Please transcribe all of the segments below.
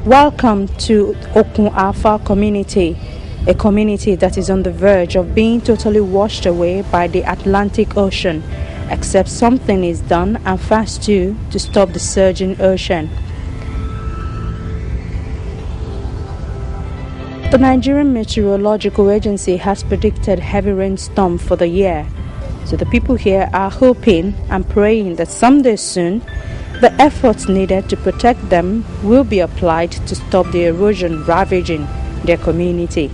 Welcome to Okun Alpha community, a community that is on the verge of being totally washed away by the Atlantic Ocean, except something is done and fast too to stop the surging ocean. The Nigerian Meteorological Agency has predicted heavy rainstorm for the year, so the people here are hoping and praying that someday soon the efforts needed to protect them will be applied to stop the erosion ravaging their community.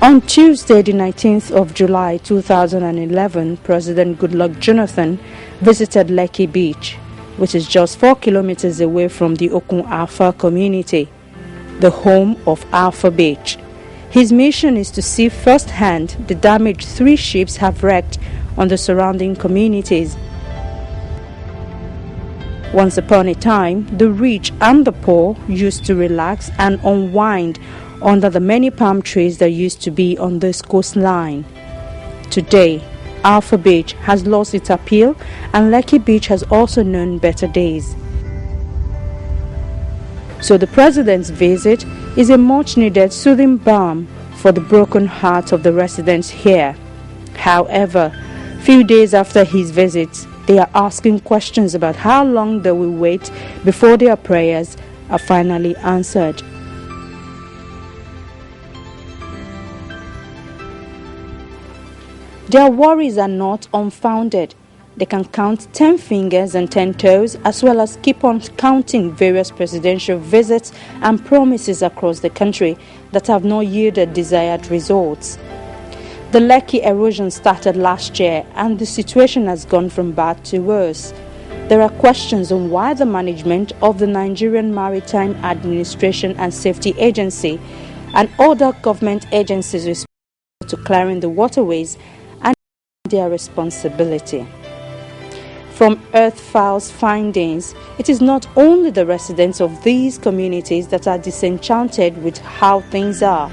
On Tuesday, the 19th of July 2011, President Goodluck Jonathan visited Lekki Beach, which is just 4 kilometers away from the Okun Alpha community, the home of Alpha Beach. His mission is to see firsthand the damage 3 ships have wreaked on the surrounding communities. Once upon a time, the rich and the poor used to relax and unwind under the many palm trees that used to be on this coastline. Today, Alpha Beach has lost its appeal, and Lekki Beach has also known better days. So the President's visit is a much-needed soothing balm for the broken hearts of the residents here. However, few days after his visit, they are asking questions about how long they will wait before their prayers are finally answered. Their worries are not unfounded. They can count 10 fingers and 10 toes, as well as keep on counting various presidential visits and promises across the country that have not yielded desired results. The Lekki erosion started last year, and the situation has gone from bad to worse. There are questions on why the management of the Nigerian Maritime Administration and Safety Agency and other government agencies responsible to clearing the waterways their responsibility. From Earthfile's findings, it is not only the residents of these communities that are disenchanted with how things are.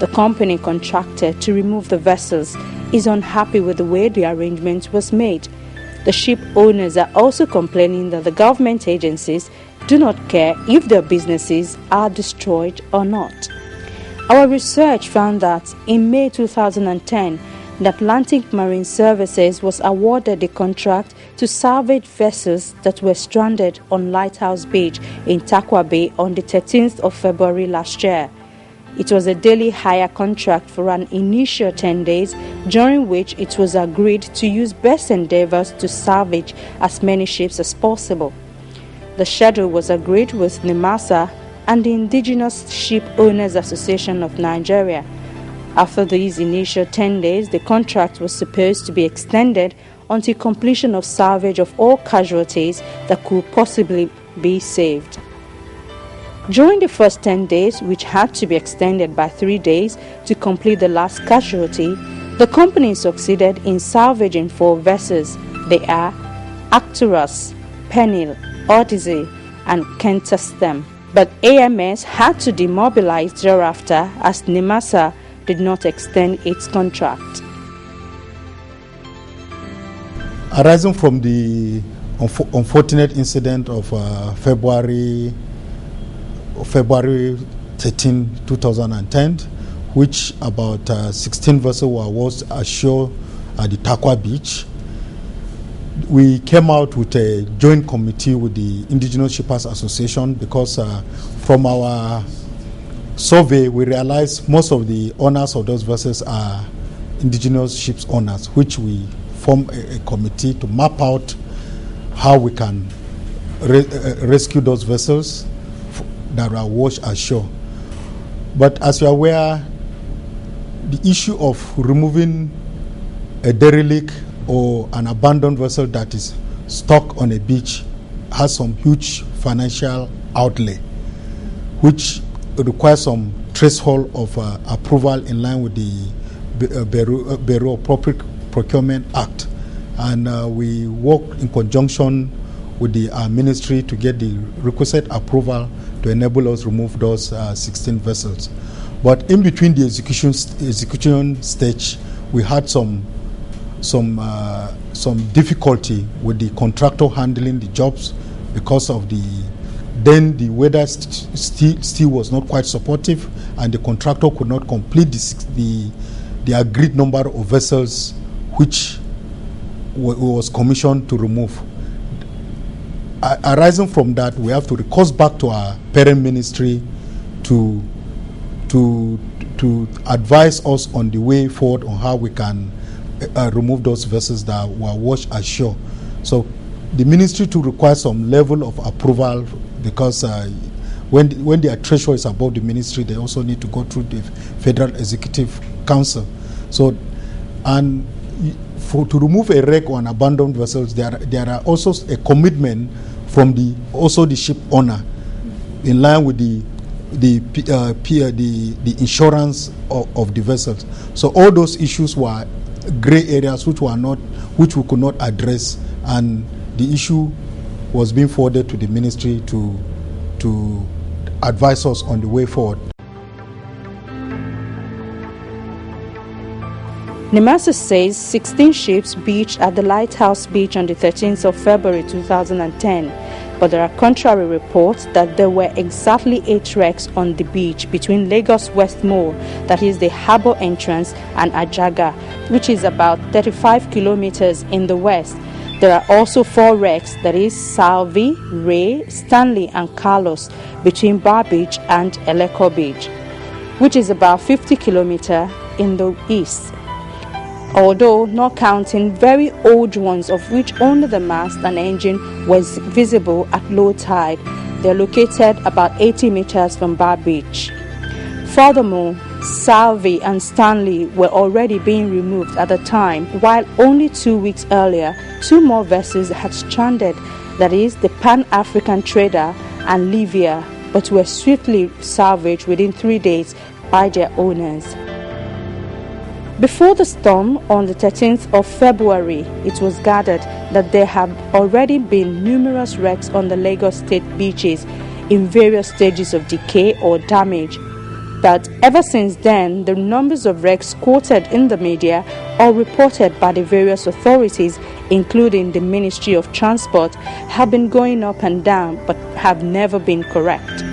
The company contracted to remove the vessels is unhappy with the way the arrangement was made. The ship owners are also complaining that the government agencies do not care if their businesses are destroyed or not. Our research found that in May 2010, the Atlantic Marine Services was awarded a contract to salvage vessels that were stranded on Lighthouse Beach in Takwa Bay on the 13th of February last year. It was a daily hire contract for an initial 10 days, during which it was agreed to use best endeavors to salvage as many ships as possible. The schedule was agreed with NIMASA and the Indigenous Ship Owners Association of Nigeria. After these initial 10 days, the contract was supposed to be extended until completion of salvage of all casualties that could possibly be saved. During the first 10 days, which had to be extended by 3 days to complete the last casualty, the company succeeded in salvaging 4 vessels. They are Arcturus, Penil, Odyssey, and Kentastem. But AMS had to demobilize thereafter as NIMASA did not extend its contract. Arising from the unfortunate incident of February 13, 2010, which about 16 vessels were washed ashore at the Takwa Beach, we came out with a joint committee with the Indigenous Shippers Association because from our survey, we realized most of the owners of those vessels are indigenous ships owners, which we formed a committee to map out how we can rescue those vessels that are washed ashore. But as you're aware, the issue of removing a derelict or an abandoned vessel that is stuck on a beach has some huge financial outlay, which requires some threshold of approval in line with the Bureau of Public Procurement Act. And we work in conjunction with the ministry to get the requisite approval to enable us remove those 16 vessels. But in between the execution stage, we had some difficulty with the contractor handling the jobs because of the weather still was not quite supportive, and the contractor could not complete the agreed number of vessels which was commissioned to remove. Arising from that, we have to recourse back to our parent ministry to advise us on the way forward on how we can remove those vessels that were washed ashore. So the ministry to require some level of approval, because when their threshold is above the ministry, they also need to go through the Federal Executive Council. So, and to remove a wreck or an abandoned vessels, there are also a commitment from the ship owner, in line with the insurance of the vessels. So all those issues were gray areas which we could not address, and the issue was being forwarded to the ministry to advise us on the way forward. NIMASA says 16 ships beached at the Lighthouse Beach on the 13th of February 2010, but there are contrary reports that there were exactly 8 wrecks on the beach between Lagos West Mall, that is the harbour entrance, and Ajaga, which is about 35 kilometers in the west. There are also 4 wrecks, that is Salvage, Ray, Stanley and Carlos, between Bar Beach and Eleko Beach, which is about 50 kilometers in the east. Although not counting very old ones, of which only the mast and engine was visible at low tide. They are located about 80 meters from Bar Beach. Furthermore, Salvage and Stanley were already being removed at the time, while only 2 weeks earlier, 2 more vessels had stranded, that is the Pan-African Trader and Livia, but were swiftly salvaged within 3 days by their owners. Before the storm on the 13th of February, it was gathered that there have already been numerous wrecks on the Lagos state beaches in various stages of decay or damage. But ever since then, the numbers of wrecks quoted in the media or reported by the various authorities, including the Ministry of Transport, have been going up and down but have never been correct.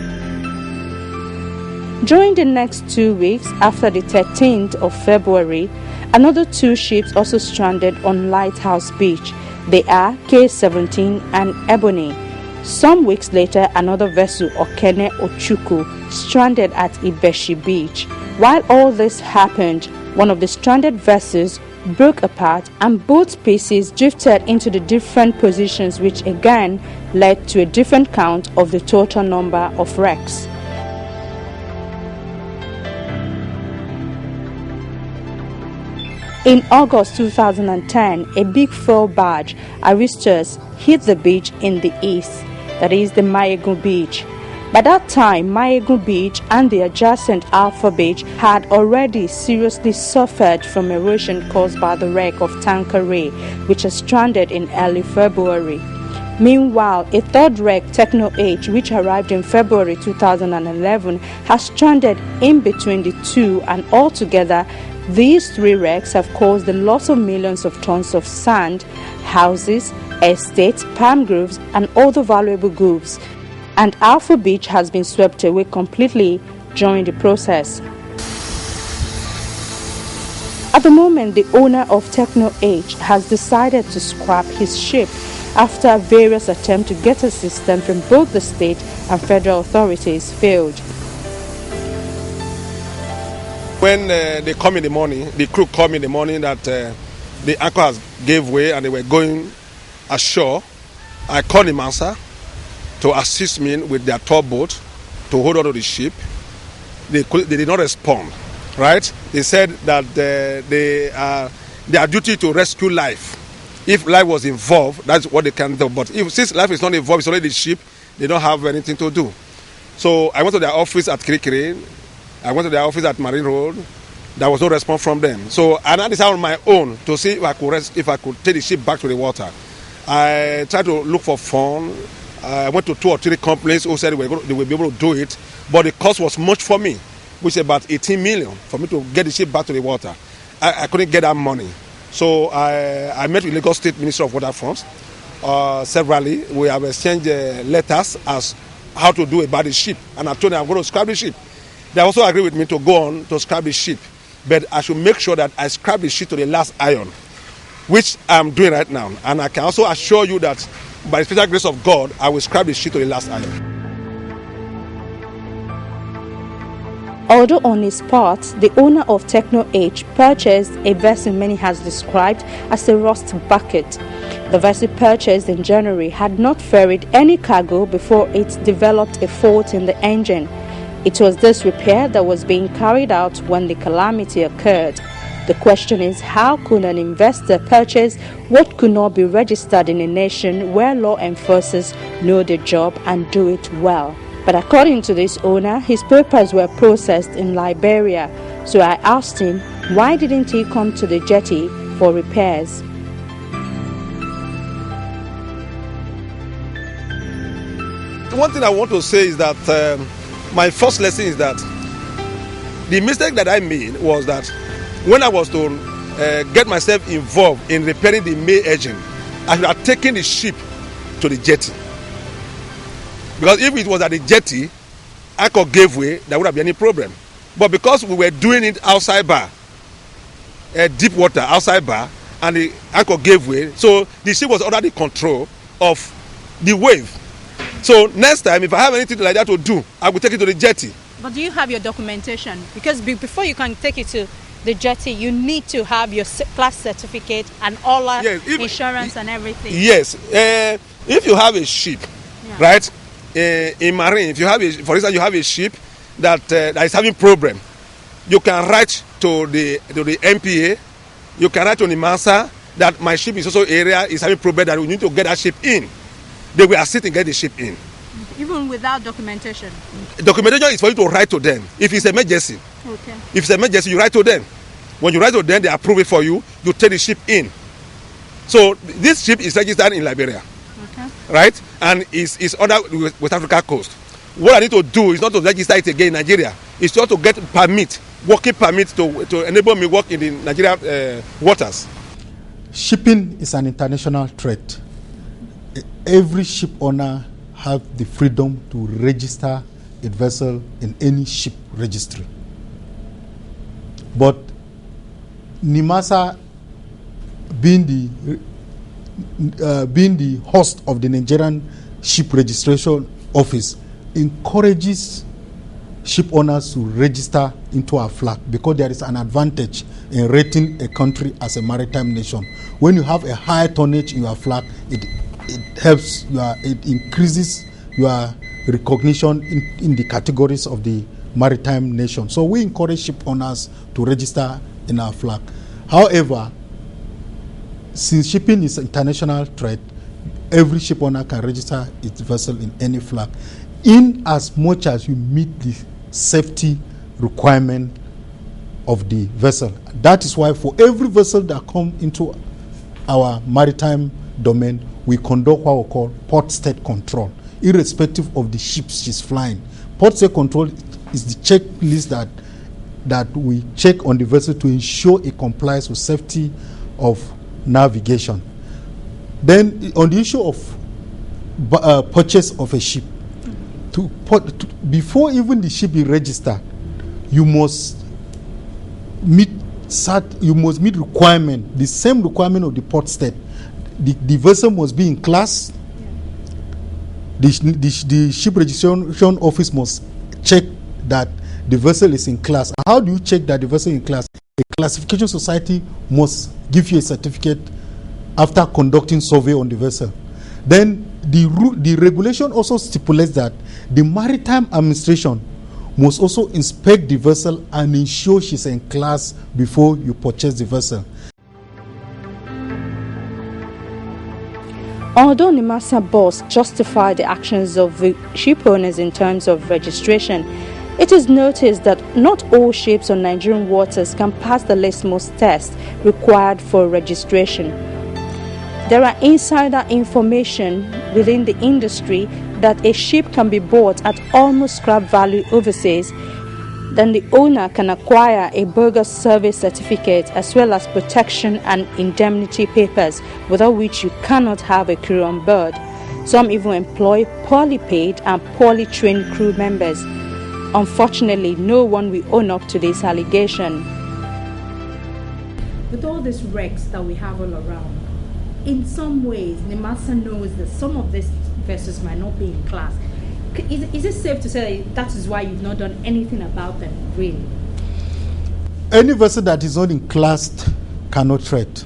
During the next 2 weeks after the 13th of February, another 2 ships also stranded on Lighthouse Beach. They are K-17 and Ebony. Some weeks later, another vessel, Okene Ochuku, stranded at Ibeshi Beach. While all this happened, one of the stranded vessels broke apart and both pieces drifted into the different positions, which again led to a different count of the total number of wrecks. In August 2010, a big fuel barge, Aristus, hit the beach in the east, that is the Mayegun Beach. By that time, Mayegun Beach and the adjacent Alpha Beach had already seriously suffered from erosion caused by the wreck of Tanker Ray, which was stranded in early February. Meanwhile, a third wreck, Techno H, which arrived in February 2011, has stranded in between the two, and altogether, these 3 wrecks have caused the loss of millions of tons of sand, houses, estates, palm groves, and other valuable goods. And Alpha Beach has been swept away completely during the process. At the moment, the owner of Techno H has decided to scrap his ship after various attempts to get assistance from both the state and federal authorities failed. When they come in the morning, the crew come in the morning that the anchors gave way and they were going ashore, I called NIMASA to assist me with their tugboat to hold on to the ship. They did not respond, right? They said that their duty to rescue life. If life was involved, that's what they can do. But since life is not involved, it's only the ship, they don't have anything to do. So I went to their office at Kirikiri. I went to their office at Marine Road. There was no response from them. So I decided on my own to see if I could take the ship back to the water. I tried to look for funds. I went to 2 or 3 companies who said they will be able to do it, but the cost was much for me, which is about 18 million for me to get the ship back to the water. I couldn't get that money. So I met with Lagos State Ministry of Water Funds severally. We have exchanged letters as how to do about the ship, and I told them I'm going to scrap the ship. They also agreed with me to go on to scrap the ship, but I should make sure that I scrap the ship to the last iron, which I'm doing right now. And I can also assure you that by the special grace of God, I will scrap the ship to the last iron. Although on his part, the owner of Techno H purchased a vessel many has described as a rust bucket. The vessel purchased in January had not ferried any cargo before it developed a fault in the engine. It was this repair that was being carried out when the calamity occurred. The question is, how could an investor purchase what could not be registered in a nation where law enforcers know the job and do it well? But according to this owner, his papers were processed in Liberia. So I asked him, why didn't he come to the jetty for repairs? One thing I want to say is that my first lesson is that the mistake that I made was that when I was to get myself involved in repairing the main engine, I should have taken the ship to the jetty. Because if it was at the jetty, anchor gave way, there would have been any problem. But because we were doing it outside bar, deep water, outside bar, and the anchor gave way, so the ship was under the control of the wave. So next time, if I have anything like that to do, I will take it to the jetty. But do you have your documentation? Because before you can take it to the jetty, you need to have your class certificate and all that, yes, insurance and everything. Yes. If you have a ship, yeah, right, in marine, if you have, for instance, you have a ship that is having problem, you can write to the MPA, you can write to NIMASA that my ship is also area is having problem that we need to get that ship in. They will assist and get the ship in. Even without documentation? Documentation is for you to write to them. If it's emergency. Okay. If it's emergency, you write to them. When you write to them, they approve it for you. You take the ship in. So this ship is registered in Liberia. Okay. Right? And is under West Africa coast. What I need to do is not to register it again in Nigeria. It's just to get permit, working permit to enable me work in the Nigeria waters. Shipping is an international threat. Every ship owner have the freedom to register a vessel in any ship registry. But NIMASA, being the host of the Nigerian Ship Registration Office, encourages ship owners to register into our flag because there is an advantage in rating a country as a maritime nation. When you have a higher tonnage in your flag, it helps it increases your recognition in the categories of the maritime nation. So we encourage ship owners to register in our flag. However, since shipping is an international threat, every ship owner can register its vessel in any flag, in as much as you meet the safety requirement of the vessel. That is why for every vessel that comes into our maritime domain, we conduct what we call port state control, irrespective of the ships she's flying. Port state control is the checklist that we check on the vessel to ensure it complies with safety of navigation. Then on the issue of purchase of a ship, before even the ship is registered, you must meet requirement, the same requirement of the port state. The vessel must be in class. The ship registration office must check that the vessel is in class. How do you check that the vessel is in class? A classification society must give you a certificate after conducting survey on the vessel. Then the regulation also stipulates that the maritime administration must also inspect the vessel and ensure she's in class before you purchase the vessel. Although NIMASA boss justified the actions of the ship owners in terms of registration, it is noticed that not all ships on Nigerian waters can pass the litmus test required for registration. There are insider information within the industry that a ship can be bought at almost scrap value overseas. Then the owner can acquire a bogus service certificate as well as protection and indemnity papers, without which you cannot have a crew on board. Some even employ poorly paid and poorly trained crew members. Unfortunately, no one will own up to this allegation. With all these wrecks that we have all around, in some ways, NIMASA knows that some of these vessels might not be in class. Is it safe to say that is why you've not done anything about them, really? Any vessel that is not in class cannot trade.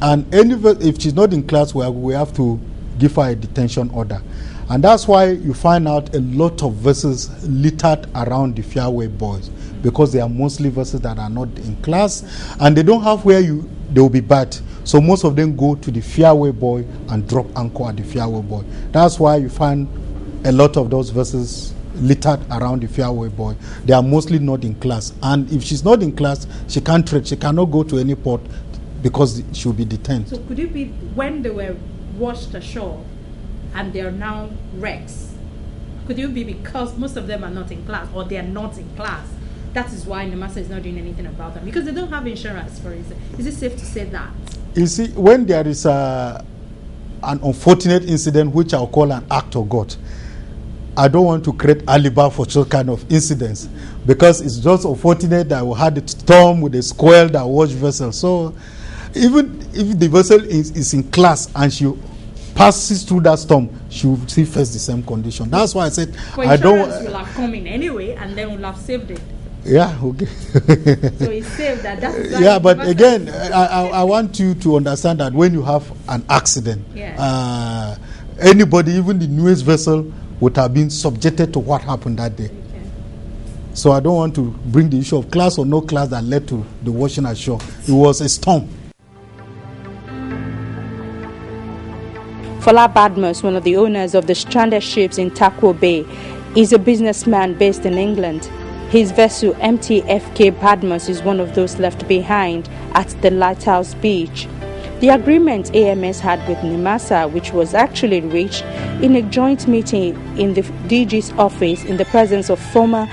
And if she's not in class, we have to give her a detention order. And that's why you find out a lot of vessels littered around the fairway buoys, because they are mostly vessels that are not in class and they don't have where they will be bad. So most of them go to the fairway buoy and drop anchor at the fairway buoy. That's why you find a lot of those vessels littered around the fairway buoy. They are mostly not in class. And if she's not in class, she can't trade. She cannot go to any port because she'll be detained. So could it be when they were washed ashore and they are now wrecks, could it be because most of them are not in class, or they are not in class? That is why NIMASA is not doing anything about them, because they don't have insurance, for instance. Is it safe to say that? You see, when there is an unfortunate incident, which I'll call an act of God, I don't want to create alibi for such kind of incidents, because it's just unfortunate that we had a storm with a squall that washed vessel. So even if the vessel is in class and she passes through that storm, she will still face the same condition. That's why I said I don't. Insurance will have come in anyway, and then we'll have saved it. Yeah, okay. So it's saved that. Yeah, but again, I want you to understand that when you have an accident, yeah. Anybody, even the newest vessel, would have been subjected to what happened that day. Okay. So I don't want to bring the issue of class or no class that led to the washing ashore. It was a storm. Fola Badmus, one of the owners of the stranded ships in Takwo Bay, is a businessman based in England. His vessel MTFK Badmus is one of those left behind at the Lighthouse Beach. The agreement AMS had with NIMASA, which was actually reached in a joint meeting in the DG's office in the presence of former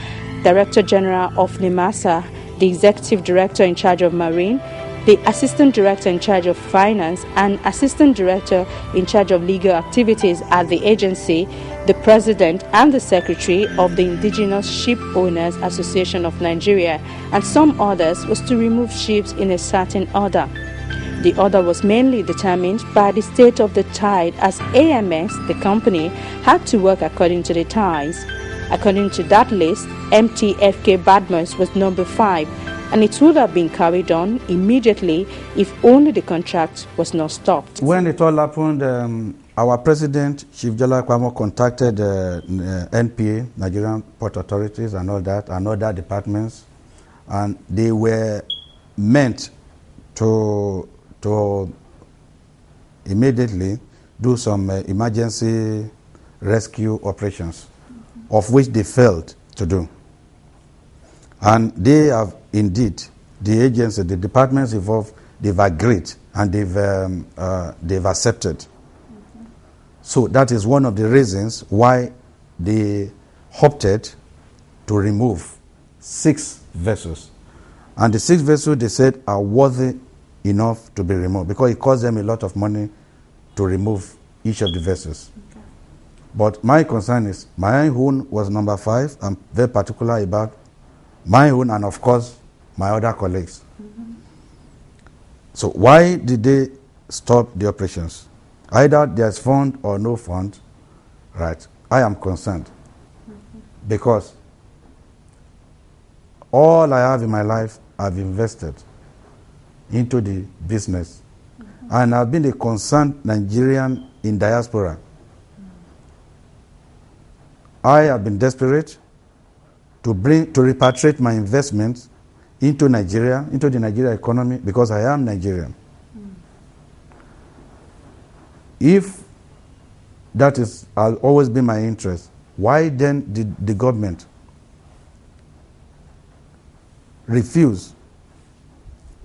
Director General of NIMASA, the Executive Director in charge of Marine, the Assistant Director in charge of Finance, and Assistant Director in charge of Legal Activities at the agency, the President and the Secretary of the Indigenous Ship Owners Association of Nigeria, and some others, was to remove ships in a certain order. The order was mainly determined by the state of the tide, as AMS, the company, had to work according to the tides. According to that list, MTFK Badmus was number 5, and it would have been carried on immediately if only the contract was not stopped. When it all happened, our president, Chief Jala Kwamo, contacted NPA, Nigerian Port Authorities, and all that, and other departments, and they were meant to immediately do some emergency rescue operations, of which they failed to do. And they have indeed, the agency, the departments involved, they've agreed and they've accepted. So that is one of the reasons why they opted to remove 6 vessels. And the 6 vessels, they said, are worthy enough to be removed, because it cost them a lot of money to remove each of the vessels. Okay. But my concern is, my own was number 5. I'm very particular about my own and, of course, my other colleagues. Mm-hmm. So why did they stop the operations? Either there's fund or no fund, right? I am concerned. Mm-hmm. Because all I have in my life, I've invested into the business. Mm-hmm. And I've been a concerned Nigerian in diaspora. Mm-hmm. I have been desperate to repatriate my investments into Nigeria, into the Nigeria economy, because I am Nigerian. Mm. If that has always been my interest, why then did the government refuse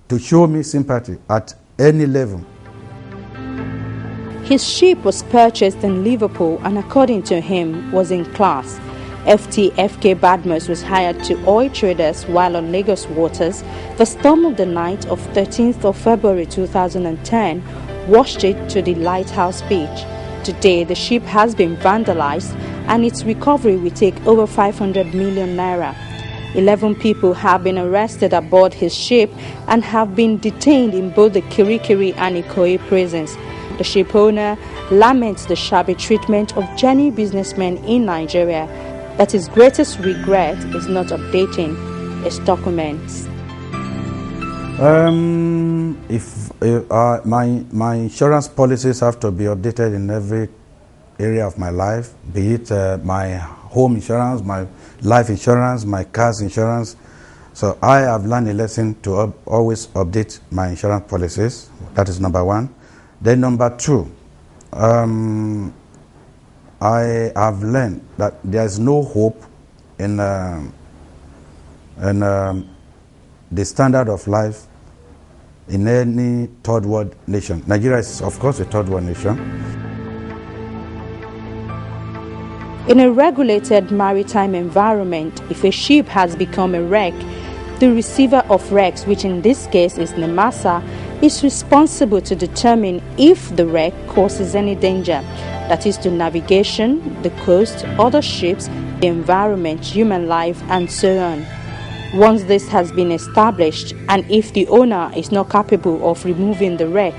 to show me sympathy at any level? His ship was purchased in Liverpool and, according to him, was in class. FK Badmus was hired to oil traders while on Lagos waters. The storm of the night of 13th of February 2010 washed it to the lighthouse beach. Today, the ship has been vandalized and its recovery will take over 500 million naira. 11 people have been arrested aboard his ship and have been detained in both the Kirikiri and Ikoyi prisons. The ship owner laments the shabby treatment of genuine businessmen in Nigeria, that his greatest regret is not updating his documents. My insurance policies have to be updated in every area of my life, be it my home insurance, my life insurance, my car's insurance. So I have learned a lesson to always update my insurance policies. That is number one. Then number two, I have learned that there is no hope in the standard of life in any third world nation. Nigeria is, of course, a third world nation. In a regulated maritime environment, if a ship has become a wreck, the receiver of wrecks, which in this case is NIMASA, is responsible to determine if the wreck causes any danger, that is to navigation, the coast, other ships, the environment, human life, and so on. Once this has been established, and if the owner is not capable of removing the wreck,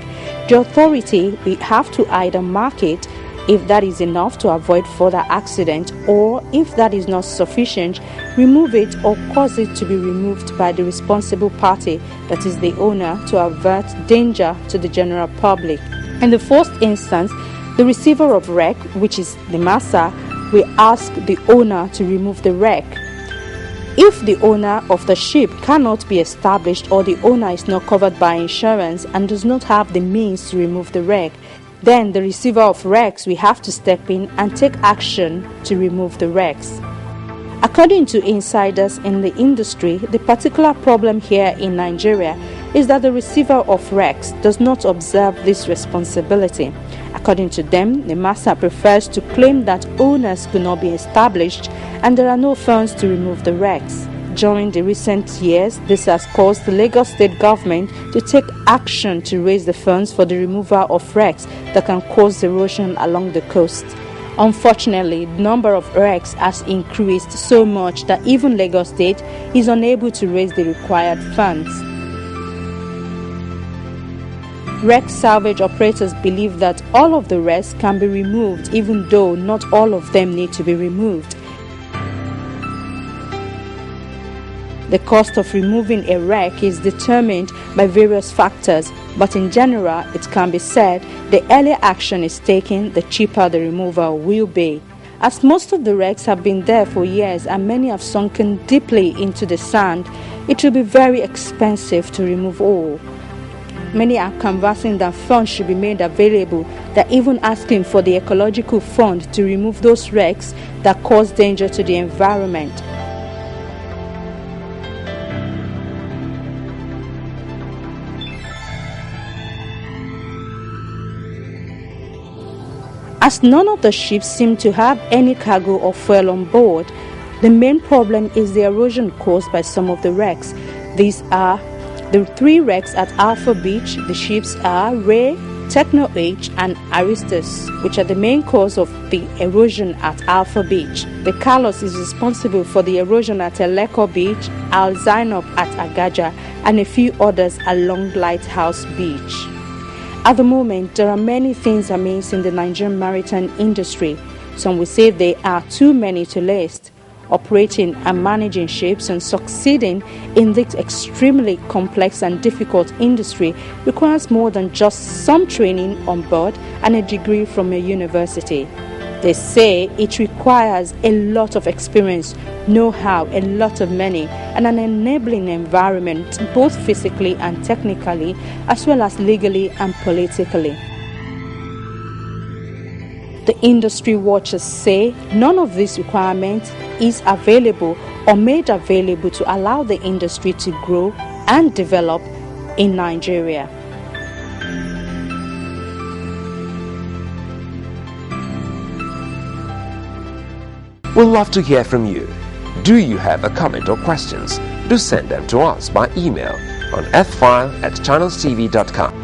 the authority will have to either mark it if that is enough to avoid further accident, or if that is not sufficient, remove it or cause it to be removed by the responsible party, that is the owner, to avert danger to the general public. In the first instance, the receiver of wreck, which is the NIMASA, will ask the owner to remove the wreck. If the owner of the ship cannot be established, or the owner is not covered by insurance and does not have the means to remove the wreck, then the receiver of wrecks will have to step in and take action to remove the wrecks. According to insiders in the industry, the particular problem here in Nigeria is that the receiver of wrecks does not observe this responsibility. According to them, NIMASA prefers to claim that owners could not be established and there are no funds to remove the wrecks. During the recent years, this has caused the Lagos state government to take action to raise the funds for the removal of wrecks that can cause erosion along the coast. Unfortunately, the number of wrecks has increased so much that even Lagos state is unable to raise the required funds. Wreck salvage operators believe that all of the wrecks can be removed, even though not all of them need to be removed. The cost of removing a wreck is determined by various factors, but in general, it can be said the earlier action is taken, the cheaper the removal will be. As most of the wrecks have been there for years and many have sunken deeply into the sand, it will be very expensive to remove all. Many are canvassing that funds should be made available. They're even asking for the ecological fund to remove those wrecks that cause danger to the environment. As none of the ships seem to have any cargo or fuel on board, the main problem is the erosion caused by some of the wrecks. These are the 3 wrecks at Alpha Beach. The ships are Ray, Techno H, and Aristus, which are the main cause of the erosion at Alpha Beach. The Carlos is responsible for the erosion at Lekki Beach, Al Zainab at Agaja, and a few others along Lighthouse Beach. At the moment, there are many things amiss in the Nigerian maritime industry. Some will say they are too many to list. Operating and managing ships and succeeding in this extremely complex and difficult industry requires more than just some training on board and a degree from a university. They say it requires a lot of experience, know-how, a lot of money, and an enabling environment, both physically and technically, as well as legally and politically. The industry watchers say none of these requirements is available or made available to allow the industry to grow and develop in Nigeria. We'd love to hear from you. Do you have a comment or questions? Do send them to us by email on earthfile@channelstv.com.